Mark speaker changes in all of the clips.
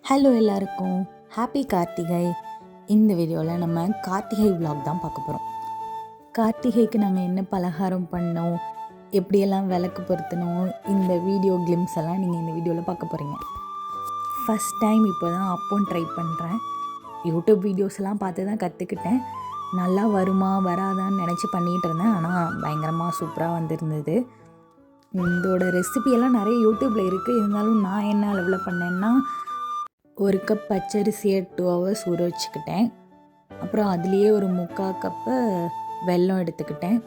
Speaker 1: Hello எல்லாருக்கும் happy Karthigai. இந்த வீடியோவில் நம்ம கார்த்திகை vlog தான் பார்க்க போகிறோம். கார்த்திகைக்கு நாங்கள் என்ன பலகாரம் பண்ணோம், எப்படியெல்லாம் விளக்கு பொருத்தணும், இந்த வீடியோ கிளிம்ஸ் எல்லாம் நீங்கள் இந்த வீடியோவில் பார்க்க போகிறீங்க. ஃபஸ்ட் டைம் இப்போ தான் அப்பவும் ட்ரை பண்ணுறேன். யூடியூப் வீடியோஸ் எல்லாம் பார்த்து தான் கற்றுக்கிட்டேன். நல்லா வருமா வராதான்னு நினச்சி பண்ணிகிட்டு இருந்தேன். ஆனால் பயங்கரமாக சூப்பராக வந்திருந்தது. இதோட ரெசிபியெல்லாம் நிறைய யூடியூப்பில் இருக்குது. இருந்தாலும் நான் என்ன அளவில் பண்ணேன்னா, ஒரு கப் பச்சரிசியை 2 hours ஊற வச்சுக்கிட்டேன். அப்புறம் அதுலேயே ஒரு 3/4 கப்பு வெல்லம் எடுத்துக்கிட்டேன்.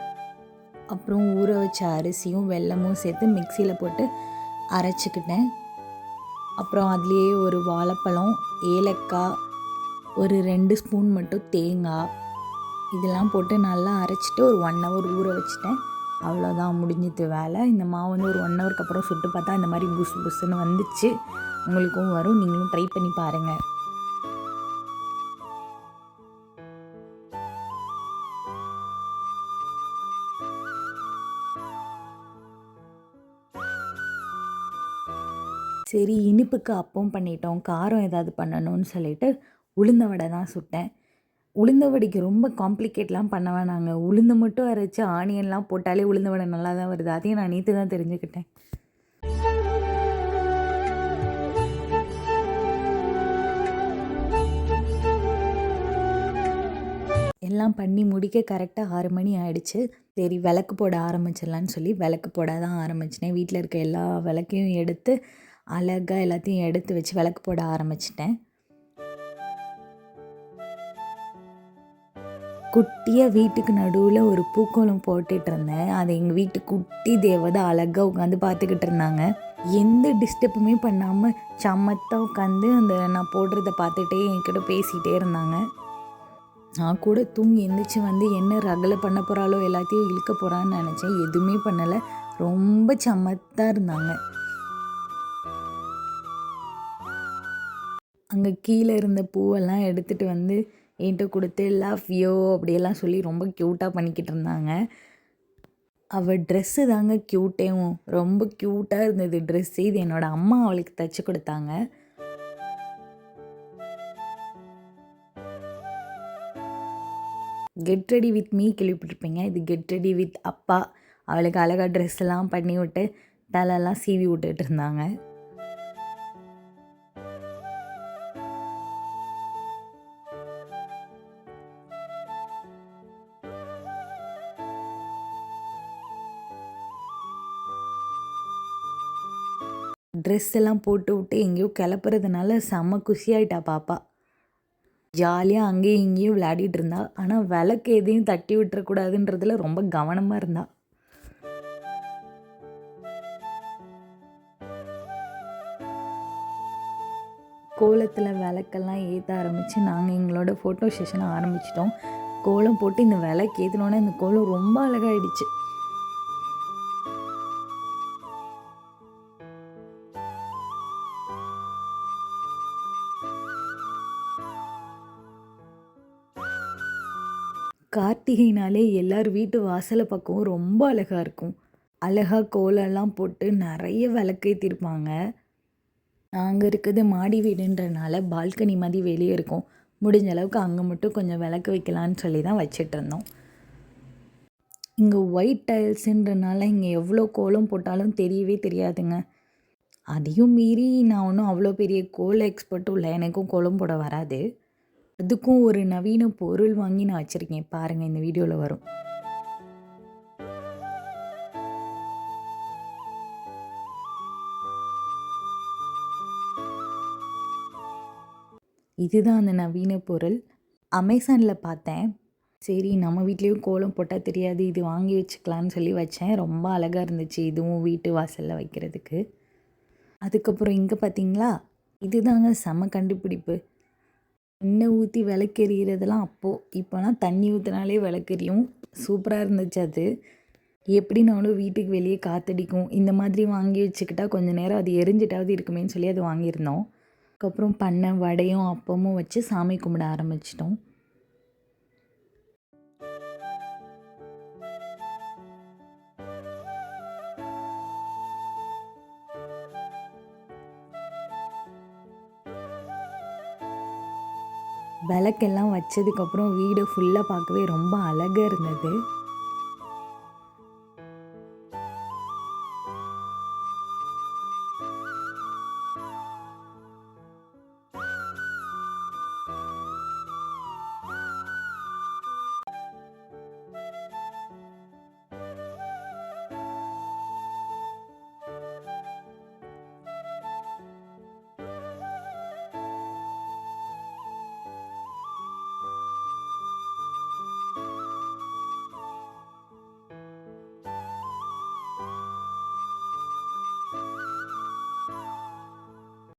Speaker 1: அப்புறம் ஊற வச்ச அரிசியும் வெல்லமும் சேர்த்து மிக்சியில் போட்டு அரைச்சிக்கிட்டேன். அப்புறம் அதுலேயே ஒரு வாழைப்பழம், ஏலக்காய், ஒரு 2 ஸ்பூன் மட்டும் தேங்காய் இதெல்லாம் போட்டு நல்லா அரைச்சிட்டு ஒரு 1 hour ஊற வச்சுட்டேன். அவ்வளோதான், முடிஞ்சது வேலை. இந்த மாவு வந்து ஒரு 1 hourக்கு அப்புறம் சுட்டு பார்த்தா இந்த மாதிரி புஸ் புஸ்ன்னு வந்துச்சு. உங்களுக்கும் வரும், நீங்களும் ட்ரை பண்ணி பாருங்கள். சரி, இனிப்புக்கு அப்பவும் பண்ணிட்டோம், காரம் ஏதாவது பண்ணணும்னு சொல்லிட்டு உளுந்த வடை தான் சுட்டேன். உளுந்த வடைக்கு ரொம்ப காம்ப்ளிகேட்லாம் பண்ண வேணாங்க. உளுந்து மட்டும் அரைச்சி ஆனியன்லாம் போட்டாலே உளுந்த வடை நல்லா தான் வருது. அதையும் நான் நேற்று தான் தெரிஞ்சுக்கிட்டேன். எல்லாம் பண்ணி முடிக்க கரெக்டாக 6 மணி ஆயிடுச்சு. சரி, விளக்கு போட ஆரம்பிச்சிடலான்னு சொல்லி விளக்கு போட தான் ஆரம்பிச்சிட்டேன். வீட்டில் இருக்க எல்லா விளக்கையும் எடுத்து அழகாக எல்லாத்தையும் எடுத்து வச்சு விளக்கு போட ஆரம்பிச்சிட்டேன். குட்டியாக வீட்டுக்கு நடுவில் ஒரு பூக்கோளம் போட்டுட்டு இருந்தேன். அதை எங்கள் வீட்டு குட்டி தேவதை அழகாக உட்காந்து பார்த்துக்கிட்டு இருந்தாங்க. எந்த டிஸ்டர்புமே பண்ணாமல் சமத்தாக உட்காந்து அந்த நான் போடுறத பார்த்துட்டே என்கிட்ட பேசிகிட்டே இருந்தாங்க. நான் கூட தூங்கி எந்திரிச்சு வந்து என்ன ரகலை பண்ண போகிறாளோ, எல்லாத்தையும் இழுக்க போகிறான்னு நினச்சேன். எதுவுமே பண்ணலை, ரொம்ப சமத்தாக இருந்தாங்க. அங்கே கீழே இருந்த பூவெல்லாம் எடுத்துகிட்டு வந்து என்கிட்ட கொடுத்து லவ் யூ அப்படியெல்லாம் சொல்லி ரொம்ப க்யூட்டாக பண்ணிக்கிட்டு இருந்தாங்க. அவள் ட்ரெஸ்ஸு தாங்க க்யூட்டேவும், ரொம்ப க்யூட்டாக இருந்தது ட்ரெஸ்ஸு. இது என்னோடய அம்மா அவளுக்கு தைச்சி கொடுத்தாங்க. கெட் ரெடி வித் மீ கேள்விப்பட்டிருப்பீங்க. இது கெட் ரெடி வித் அப்பா. அவளுக்கு அழகாக ட்ரெஸ் எல்லாம் பண்ணி விட்டு தலையெல்லாம் சீவி விட்டுட்டு இருந்தாங்க. ட்ரெஸ் எல்லாம் போட்டு விட்டு எங்கேயோ கிளப்புறதுனால செம்ம குஷியாயிட்டா பாப்பா. ஜாலியாக அங்கேயும் இங்கேயும் விளையாடிட்டு இருந்தா. ஆனால் விளக்கு எதையும் தட்டி விட்டுறக்கூடாதுன்றதுல ரொம்ப கவனமாக இருந்தா. கோலத்தில் விளக்கெல்லாம் ஏற்ற ஆரம்பித்து நாங்கள் எங்களோட ஃபோட்டோ செஷனை ஆரம்பிச்சிட்டோம். கோலம் போட்டு இந்த விளக்கு ஏற்றினோன்னே இந்த கோலம் ரொம்ப அழகாயிடுச்சு. கார்த்திகைனாலே எல்லார் வீட்டு வாசலை பக்கம் ரொம்ப அழகாக இருக்கும். அழகாக கோலம்லாம் போட்டு நிறைய விளக்கேற்றிருப்பாங்க. நாங்கள் இருக்கிறது மாடி வீடுன்றனால பால்கனி மாதிரி வெளியே இருக்கும். முடிஞ்ச அளவுக்கு அங்கே மட்டும் கொஞ்சம் விளக்கு வைக்கலான்னு சொல்லி தான் வச்சிட்ருந்தோம். இங்கே ஒயிட் டைல்ஸுன்றனால இங்கே எவ்வளோ கோலம் போட்டாலும் தெரியவே தெரியாதுங்க. அதையும் மீறி நான் ஒன்றும் அவ்வளோ பெரிய கோல எக்ஸ்பர்ட்டும் இல்லை, எனக்கும் கோலம் போட வராது. அதுக்கும் ஒரு நவீன பொருள் வாங்கி நான் வச்சுருக்கேன், பாருங்கள் இந்த வீடியோவில் வரும். இதுதான் அந்த நவீன பொருள். அமேசானில் பார்த்தேன். சரி, நம்ம வீட்லேயும் கோலம் போட்டால் தெரியாது, இது வாங்கி வச்சுக்கலான்னு சொல்லி வச்சேன். ரொம்ப அழகாக இருந்துச்சு இதுவும் வீட்டு வாசலில் வைக்கிறதுக்கு. அதுக்கப்புறம் இங்கே பார்த்தீங்களா, இதுதாங்க செம கண்டுபிடிப்பு. எண்ணெய் ஊற்றி விளக்கெறிகிறதெல்லாம் அப்போது, இப்போலாம் தண்ணி ஊற்றினாலே விளக்கெரியும். சூப்பராக இருந்துச்சு அது. எப்படினாலும் வீட்டுக்கு வெளியே காற்றடிக்கும். இந்த மாதிரி வாங்கி வச்சுக்கிட்டா கொஞ்சம் நேரம் அது எரிஞ்சிட்டாவது இருக்குமேன்னு சொல்லி அது வாங்கியிருந்தோம். அதுக்கப்புறம் பண்ண வடையும் அப்பமும் வச்சு சாமி கும்பிட ஆரம்பிச்சிட்டோம். விளக்கெல்லாம் வச்சதுக்கப்புறம் வீடு ஃபுல்லாக பார்க்கவே ரொம்ப அழகாக இருந்தது.